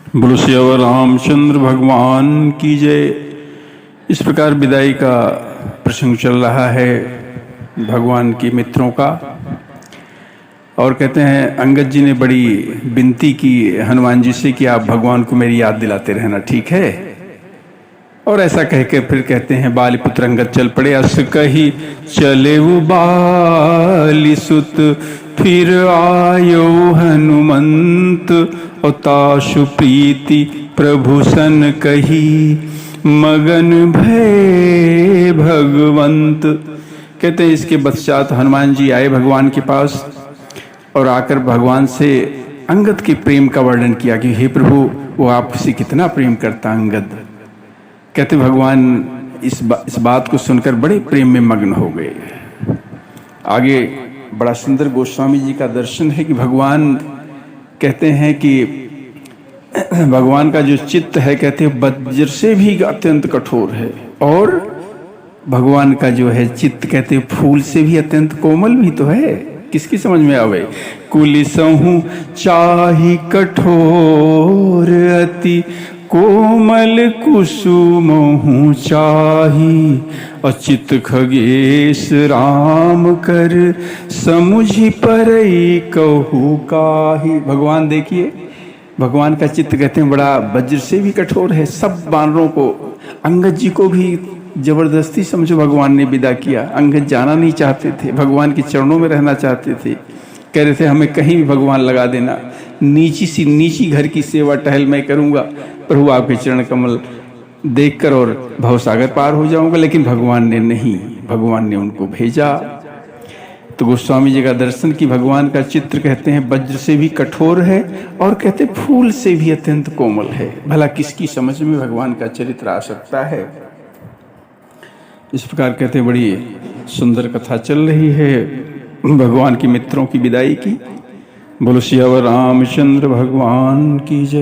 बोलो सियावर रामचंद्र भगवान की जय। इस प्रकार विदाई का प्रसंग चल रहा है भगवान के मित्रों का। और कहते हैं अंगद जी ने बड़ी विनती की हनुमान जी से कि आप भगवान को मेरी याद दिलाते रहना, ठीक है। और ऐसा कह के फिर कहते हैं बाली पुत्र अंगद चल पड़े। अस कही चले वो बाली सुत, फिर आयो हनुमंत। ताशु प्रीति प्रभु सन कही, मगन भय भगवंत। कहते हैं इसके पश्चात हनुमान जी आए भगवान के पास और आकर भगवान से अंगद के प्रेम का वर्णन किया कि हे प्रभु, वो आपसे कितना प्रेम करता अंगद। कहते भगवान इस बात को सुनकर बड़े प्रेम में मग्न हो गए। आगे बड़ा सुंदर गोस्वामी जी का दर्शन है कि भगवान कहते हैं कि भगवान का जो चित्त है, कहते हैं वज्र से भी अत्यंत कठोर है। और भगवान का जो है चित्त, कहते हैं फूल से भी अत्यंत कोमल भी तो है। किसकी समझ में आवे? कुलिसहु चाहि कठोर अति, कोमल कुसुमहु चाही। अचित खगेश राम कर, समुझि परई कहु काही। भगवान देखिए, भगवान का चित्त कहते हैं बड़ा वज्र से भी कठोर है। सब वानरों को, अंगद जी को भी जबरदस्ती समझो भगवान ने विदा किया। अंगद जाना नहीं चाहते थे, भगवान के चरणों में रहना चाहते थे। कह रहे थे हमें कहीं भी भगवान लगा देना, नीची सी नीची घर की सेवा टहल मैं करूंगा, प्रभु आपके चरण कमल देखकर और भवसागर पार हो जाऊंगा। लेकिन भगवान ने नहीं, भगवान ने उनको भेजा। तो गोस्वामी जी का दर्शन की भगवान का चित्र कहते हैं वज्र से भी कठोर है और कहते फूल से भी अत्यंत कोमल है। भला किसकी समझ में भगवान का चरित्र आ सकता है? इस प्रकार कहते बड़ी सुंदर कथा चल रही है भगवान के मित्रों की विदाई की। बोलो सियावर रामचंद्र भगवान की जय।